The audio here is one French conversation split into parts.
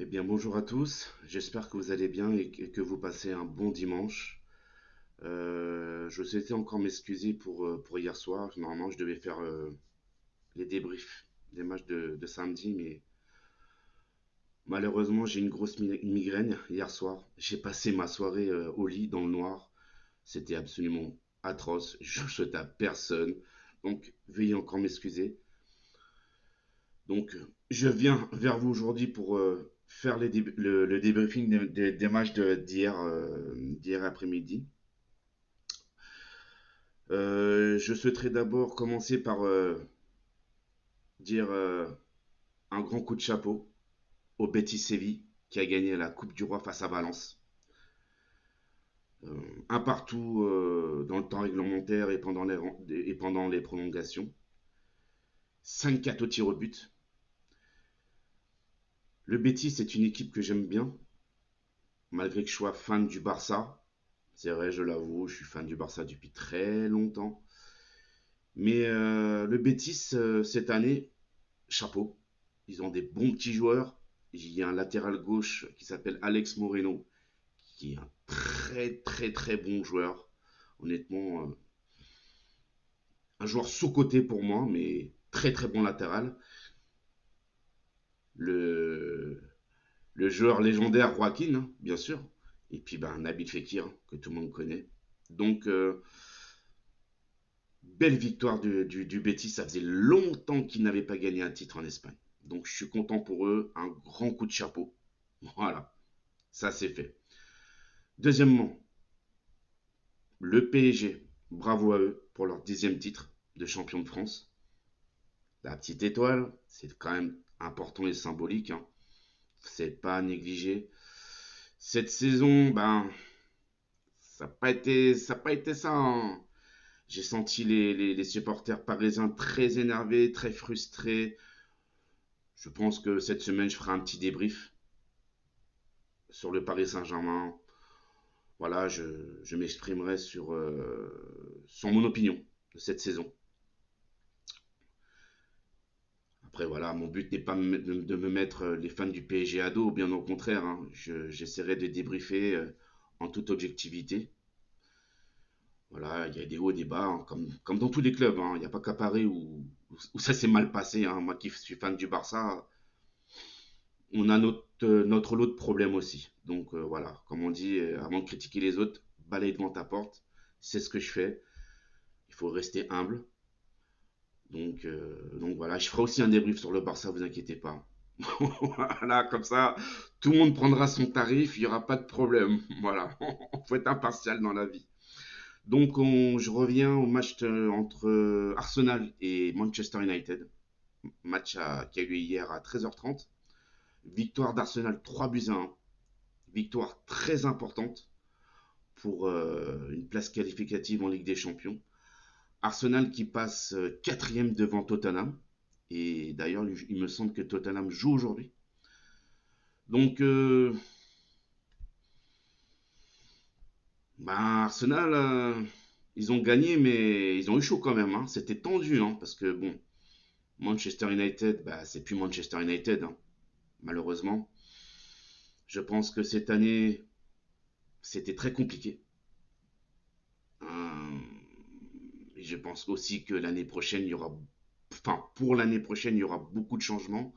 Eh bien, bonjour à tous. J'espère que vous allez bien et que vous passez un bon dimanche. Je souhaitais encore m'excuser pour hier soir. Normalement, je devais faire les débriefs des matchs de samedi, mais malheureusement, j'ai une grosse migraine hier soir. J'ai passé ma soirée au lit dans le noir. C'était absolument atroce. Je ne souhaite à personne. Donc, veuillez encore m'excuser. Donc, je viens vers vous aujourd'hui pour faire le débriefing des matchs d'hier après-midi. Je souhaiterais d'abord commencer par dire un grand coup de chapeau au Betis Séville qui a gagné la Coupe du Roi face à Valence. Un partout dans le temps réglementaire et pendant les prolongations. 5-4 au tir au but. Le Betis, c'est une équipe que j'aime bien, malgré que je sois fan du Barça. C'est vrai, je l'avoue, je suis fan du Barça depuis très longtemps. Mais le Betis, cette année, chapeau. Ils ont des bons petits joueurs. Il y a un latéral gauche qui s'appelle Alex Moreno, qui est un très très très bon joueur. Honnêtement, un joueur sous-coté pour moi, mais très très bon latéral. Le, le joueur légendaire Joaquin, hein, bien sûr. Et puis ben, Nabil Fekir, que tout le monde connaît. Donc, belle victoire du Betis. Ça faisait longtemps qu'ils n'avaient pas gagné un titre en Espagne. Donc, je suis content pour eux. Un grand coup de chapeau. Voilà, ça c'est fait. Deuxièmement, le PSG. Bravo à eux pour leur 10e titre de champion de France. La petite étoile, c'est quand même important et symbolique, hein. C'est pas à négliger. Cette saison, ben, ça n'a pas été ça, hein. J'ai senti les supporters parisiens très énervés, très frustrés. Je pense que cette semaine, je ferai un petit débrief sur le Paris Saint-Germain. Voilà, je m'exprimerai sur mon opinion de cette saison. Après, voilà, mon but n'est pas de me mettre les fans du PSG à dos, bien au contraire, hein. J'essaierai de débriefer en toute objectivité. Voilà, il y a des hauts, des bas, hein, comme dans tous les clubs, hein. Il n'y a pas qu'à Paris où ça s'est mal passé, hein. Moi qui suis fan du Barça, on a notre lot de problèmes aussi. Donc voilà, comme on dit, avant de critiquer les autres, balaye devant ta porte. C'est ce que je fais. Il faut rester humble. Donc voilà, je ferai aussi un débrief sur le Barça, vous inquiétez pas. Voilà, comme ça, tout le monde prendra son tarif, il n'y aura pas de problème. Voilà, il faut être impartial dans la vie. Donc je reviens au match entre Arsenal et Manchester United. Qui a eu lieu hier à 13h30. Victoire d'Arsenal 3 buts à 1. Victoire très importante pour une place qualificative en Ligue des Champions. Arsenal qui passe quatrième devant Tottenham. Et d'ailleurs, il me semble que Tottenham joue aujourd'hui. Donc, bah, Arsenal, ils ont gagné, mais ils ont eu chaud quand même, hein. C'était tendu, hein, parce que bon, Manchester United, bah, c'est plus Manchester United, hein, malheureusement. Je pense que cette année, c'était très compliqué. Euh, et je pense aussi que l'année prochaine, il y aura, enfin, pour l'année prochaine, il y aura beaucoup de changements,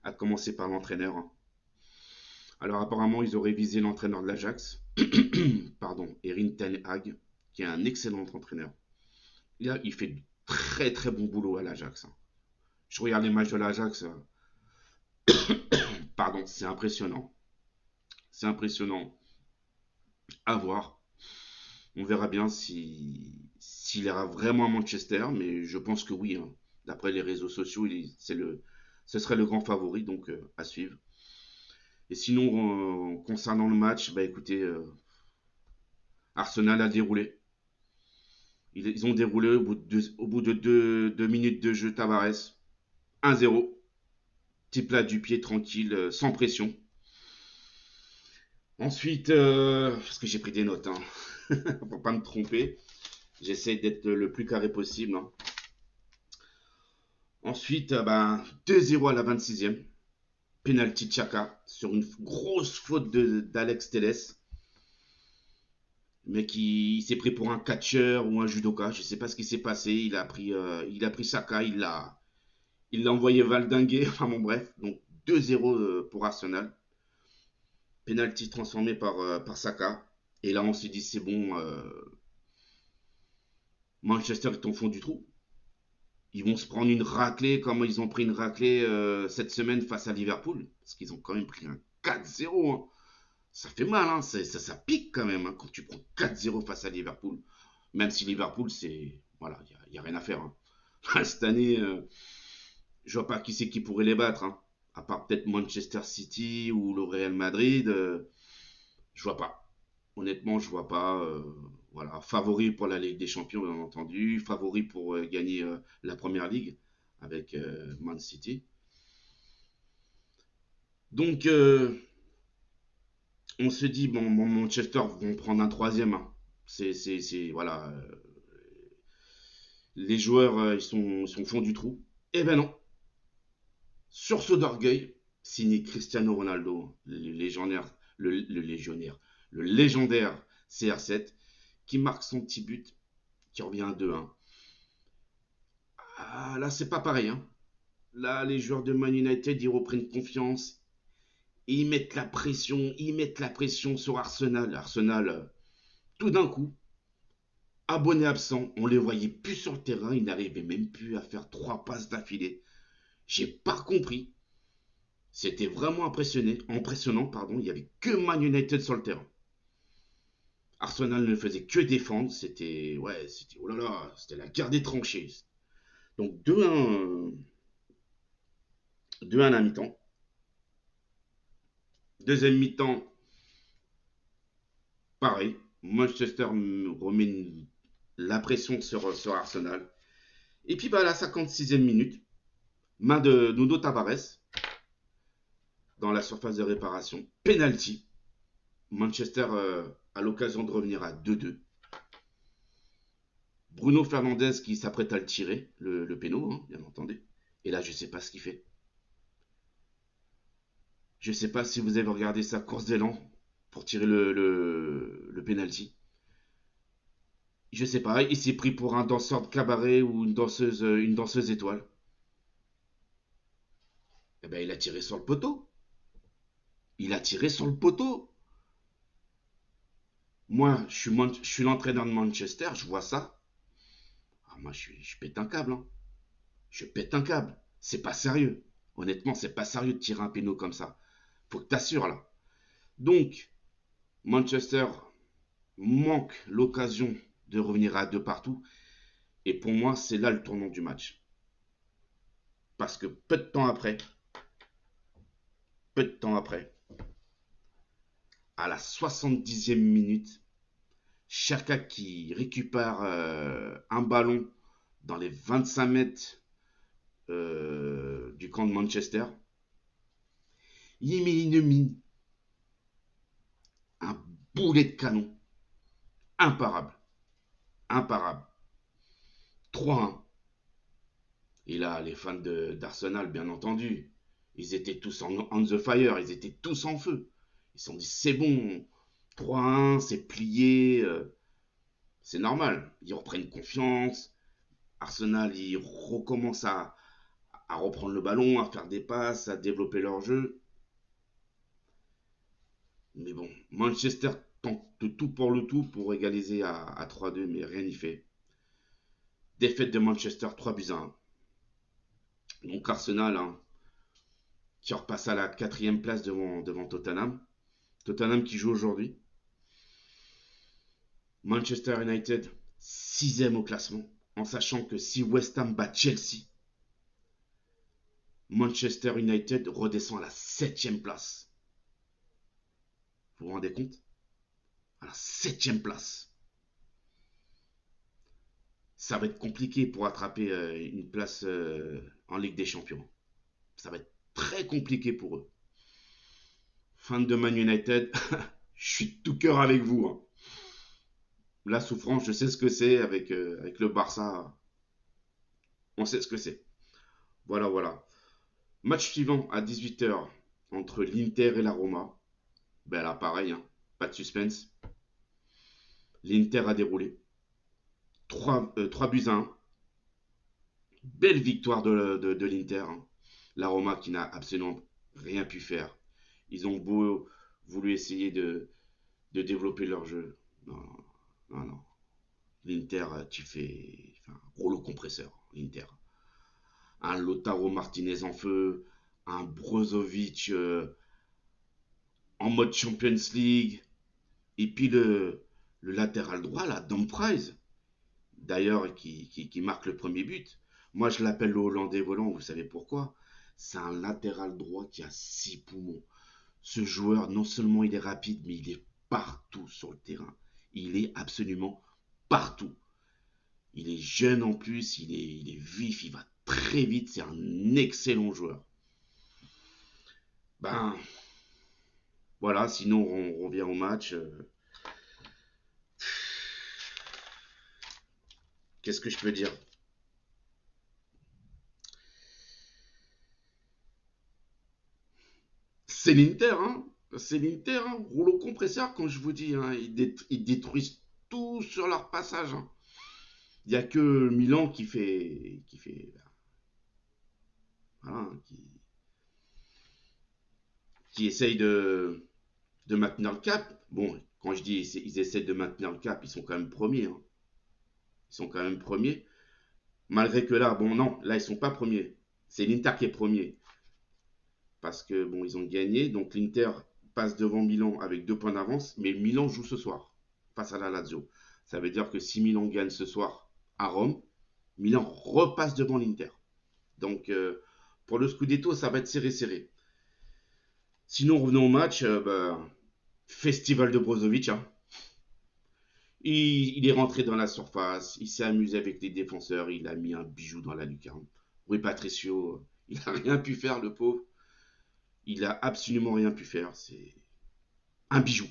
à commencer par l'entraîneur, hein. Alors apparemment, ils auraient visé l'entraîneur de l'Ajax, pardon, Erin Ten Hag, qui est un excellent entraîneur. Là, il fait du très très bon boulot à l'Ajax, hein. Je regarde les matchs de l'Ajax, pardon, c'est impressionnant. C'est impressionnant à voir. On verra bien s'il ira vraiment à Manchester, mais je pense que oui, hein. D'après les réseaux sociaux, ce serait le grand favori, donc à suivre. Et sinon, concernant le match, bah écoutez, Arsenal a déroulé. Ils ont déroulé au bout de 2 minutes de jeu, Tavares. 1-0. Petit plat du pied tranquille, sans pression. Ensuite, parce que j'ai pris des notes, hein, pour pas me tromper, j'essaie d'être le plus carré possible, hein. Ensuite, ben, 2-0 à la 26e. Penalty de Xhaka sur une grosse faute d'Alex Telles. Le mec, il s'est pris pour un catcheur ou un judoka. Je sais pas ce qui s'est passé. Il a pris Xhaka, il l'a envoyé valdinguer. Enfin bon, bref. Donc 2-0 pour Arsenal. Penalty transformé par Saka. Et là, on s'est dit, c'est bon, Manchester est au fond du trou. Ils vont se prendre une raclée comme ils ont pris une raclée cette semaine face à Liverpool. Parce qu'ils ont quand même pris un 4-0. Hein. Ça fait mal, hein. Ça pique quand même hein, quand tu prends 4-0 face à Liverpool. Même si Liverpool, c'est. Voilà, il n'y a rien à faire. Hein. Cette année, je vois pas qui c'est qui pourrait les battre. Hein. À part peut-être Manchester City ou le Real Madrid. Je vois pas. Honnêtement, je vois pas. Voilà, favori pour la Ligue des Champions, bien entendu. Favori pour gagner la Première Ligue avec Man City. Donc, on se dit, bon, Manchester vont prendre un troisième. Hein. Voilà. Les joueurs, ils sont au fond du trou. Eh ben non. Sursaut d'orgueil, signé Cristiano Ronaldo, le légendaire CR7, qui marque son petit but, qui revient à 2-1. Ah, là, c'est pas pareil. Hein. Là, les joueurs de Man United, ils reprennent confiance. Et ils mettent la pression sur Arsenal. Arsenal, tout d'un coup, abonnés absents, on les voyait plus sur le terrain. Ils n'arrivaient même plus à faire 3 passes d'affilée. J'ai pas compris. C'était vraiment impressionnant, pardon. Il n'y avait que Man United sur le terrain. Arsenal ne faisait que défendre. Oh là là, c'était la guerre des tranchées. Donc 2-1, 2-1 à mi-temps. Deuxième mi-temps, pareil. Manchester remet la pression sur Arsenal. Et puis bah, à la 56e minute, main de Nuno Tavares dans la surface de réparation. Penalty. Manchester a l'occasion de revenir à 2-2. Bruno Fernandes qui s'apprête à le tirer, le péno, hein, bien entendu. Et là, je ne sais pas ce qu'il fait. Je ne sais pas si vous avez regardé sa course d'élan pour tirer le penalty. Je ne sais pas, il s'est pris pour un danseur de cabaret ou une danseuse étoile. Eh ben, il a tiré sur le poteau. Il a tiré sur le poteau. Moi, je suis l'entraîneur de Manchester, je vois ça. Ah, moi, je pète un câble. Hein. Je pète un câble. C'est pas sérieux. Honnêtement, c'est pas sérieux de tirer un péno comme ça. Faut que t'assures là. Donc, Manchester manque l'occasion de revenir à deux partout. Et pour moi, c'est là le tournant du match. Parce que peu de temps après, à la 70e minute, Xhaka qui récupère un ballon dans les 25 mètres du camp de Manchester, il met une mine, un boulet de canon, imparable, imparable. 3-1. Et là, les fans d'Arsenal, bien entendu, ils étaient tous on the fire, ils étaient tous en feu. Ils se sont dit, c'est bon, 3-1, c'est plié, c'est normal. Ils reprennent confiance. Arsenal, ils recommencent à reprendre le ballon, à faire des passes, à développer leur jeu. Mais bon, Manchester tente tout pour le tout pour égaliser à 3-2, mais rien n'y fait. Défaite de Manchester 3-1. Donc Arsenal, hein, qui repasse à la 4e place devant Tottenham. Tottenham qui joue aujourd'hui. Manchester United, 6e au classement, en sachant que si West Ham bat Chelsea, Manchester United redescend à la 7e place. Vous vous rendez compte? À la 7e place. Ça va être compliqué pour attraper une place en Ligue des Champions. Ça va être très compliqué pour eux. Fan de Man United, je suis de tout cœur avec vous. Hein. La souffrance, je sais ce que c'est avec le Barça. On sait ce que c'est. Voilà, voilà. Match suivant à 18h. entre l'Inter et la Roma. Ben là, pareil, hein, pas de suspense. L'Inter a déroulé. 3 buts à 1. Belle victoire de l'Inter, hein. La Roma qui n'a absolument rien pu faire. Ils ont beau voulu essayer de développer leur jeu. Non, non, non. L'Inter, tu fais. Enfin, rouleau compresseur, l'Inter. Un Lautaro Martinez en feu, un Brozovic en mode Champions League, et puis le latéral droit, là, Dumfries, d'ailleurs, qui marque le premier but. Moi, je l'appelle le Hollandais volant, vous savez pourquoi? C'est un latéral droit qui a 6 poumons. Ce joueur, non seulement il est rapide, mais il est partout sur le terrain. Il est absolument partout. Il est jeune en plus, il est vif, il va très vite, c'est un excellent joueur. Ben, voilà, sinon on revient au match. Qu'est-ce que je peux dire? C'est l'Inter, hein. C'est l'Inter, hein. Rouleau compresseur, comme je vous dis, hein. Ils détruisent tout sur leur passage, hein. Il n'y a que Milan voilà, qui essaye de maintenir le cap. Bon, quand je dis ils essaient de maintenir le cap, ils sont quand même premiers, hein. Ils sont quand même premiers. Malgré que là, bon, non, là, ils sont pas premiers. C'est l'Inter qui est premier. Parce que, bon, ils ont gagné. Donc, l'Inter passe devant Milan avec 2 points d'avance. Mais Milan joue ce soir face à la Lazio. Ça veut dire que si Milan gagne ce soir à Rome, Milan repasse devant l'Inter. Donc, pour le Scudetto, ça va être serré. Sinon, revenons au match. Bah, festival de Brozovic, hein. Il est rentré dans la surface, il s'est amusé avec les défenseurs, il a mis un bijou dans la lucarne. Rui Patricio, il n'a rien pu faire, le pauvre. Il a absolument rien pu faire. C'est un bijou.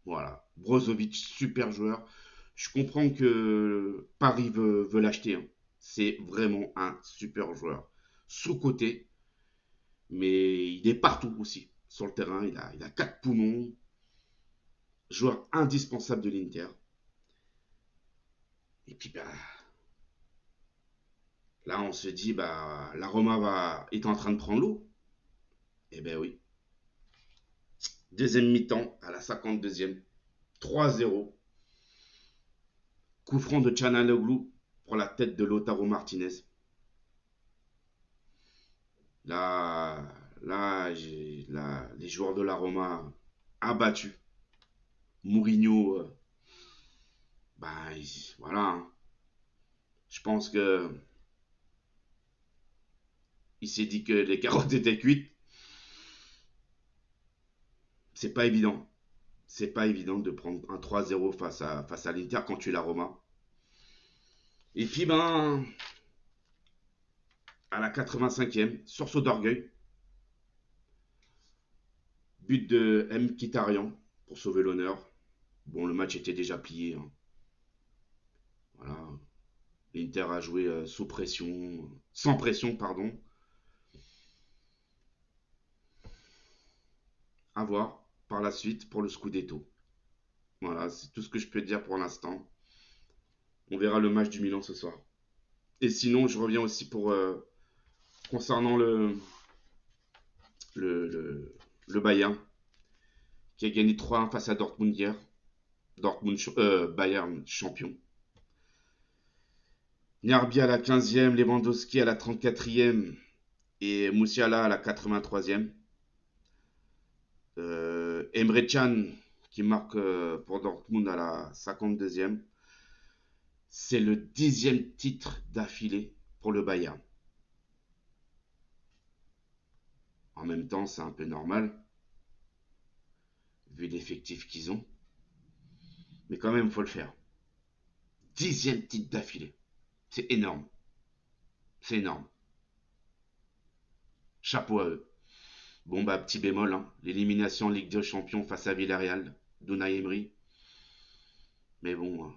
Voilà. Brozovic, super joueur. Je comprends que Paris veut l'acheter, hein. C'est vraiment un super joueur. Sous-côté, mais il est partout aussi. Sur le terrain, il a 4 poumons. Joueur indispensable de l'Inter. Et puis, bah, là, on se dit, bah, la Roma est en train de prendre l'eau. Eh ben oui. Deuxième mi-temps, à la 52e. 3-0. Coup franc de Çalhanoğlu pour la tête de Lautaro Martinez. Là, les joueurs de la Roma abattus. Mourinho, bah, voilà, hein. Je pense que il s'est dit que les carottes étaient cuites. C'est pas évident. C'est pas évident de prendre un 3-0 face à l'Inter quand tu es la Roma. Et puis, ben, à la 85e, sursaut d'orgueil, but de Mkhitaryan pour sauver l'honneur. Bon, le match était déjà plié, hein. Voilà. L'Inter a joué sous pression, sans pression, pardon. À voir par la suite pour le Scudetto. Voilà, c'est tout ce que je peux dire pour l'instant. On verra le match du Milan ce soir. Et sinon, je reviens aussi pour concernant le Bayern qui a gagné 3-1 face à Dortmund hier. Bayern champion. Gnabry à la 15e, Lewandowski à la 34e et Musiala à la 83e. Emre Can qui marque pour Dortmund à la 52e. C'est le 10e titre d'affilée pour le Bayern. En même temps, c'est un peu normal, vu l'effectif qu'ils ont. Mais quand même, il faut le faire. 10e titre d'affilée. C'est énorme. C'est énorme. Chapeau à eux. Bon, bah, petit bémol, hein. L'élimination en Ligue des Champions face à Villarreal, d'Unai Emery. Mais bon,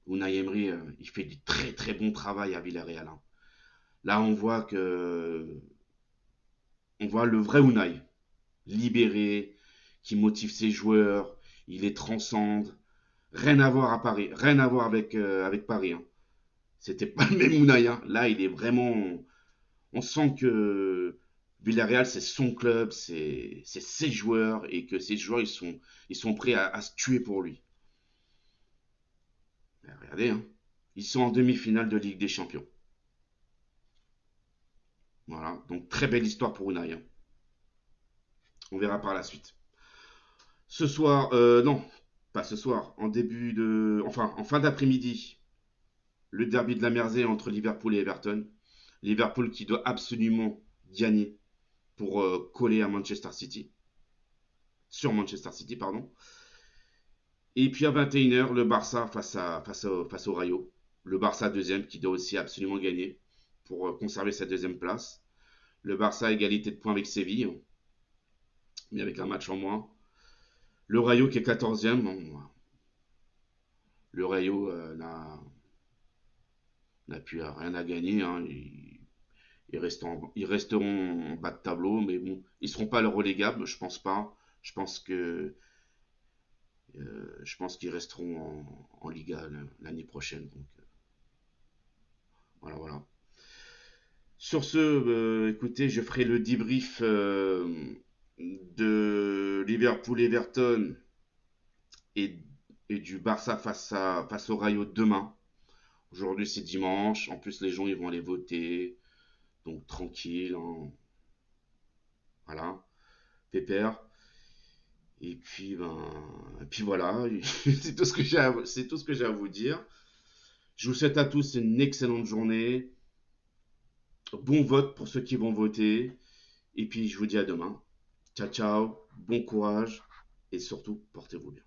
Unai Emery, il fait du très très bon travail à Villarreal, hein. Là, on voit le vrai Unai. libéré, qui motive ses joueurs, il les transcende. Rien à voir à Paris, rien à voir avec Paris, hein. C'était pas le même Unai, hein. Là, il est vraiment. On sent que Villarreal, c'est son club, c'est ses joueurs, et que ses joueurs, ils sont prêts à se tuer pour lui. Ben, regardez, hein. Ils sont en demi-finale de Ligue des Champions. Voilà, donc très belle histoire pour Unai, hein. On verra par la suite. Ce soir, non, pas ce soir, en fin d'après-midi, le derby de la Mersey entre Liverpool et Everton. Liverpool qui doit absolument gagner pour coller à Manchester City, sur Manchester City, pardon. Et puis à 21h, le Barça face au Rayo. Le Barça deuxième qui doit aussi absolument gagner pour conserver sa deuxième place. Le Barça à égalité de points avec Séville, mais avec un match en moins. Le Rayo qui est 14e. Bon, le Rayo n'a plus rien à gagner, hein. Ils resteront en bas de tableau, mais bon, ils ne seront pas relégables, je pense pas. Je pense que je pense qu'ils resteront en Liga l'année prochaine. Donc voilà, voilà. Sur ce, écoutez, je ferai le débrief de Liverpool-Everton et, et du Barça face au Rayo demain. Aujourd'hui, c'est dimanche. En plus, les gens ils vont aller voter. Donc tranquille, hein. Voilà, pépère. Et puis voilà, c'est tout ce que j'ai à vous dire. Je vous souhaite à tous une excellente journée. Bon vote pour ceux qui vont voter. Et puis je vous dis à demain. Ciao, ciao, bon courage et surtout, portez-vous bien.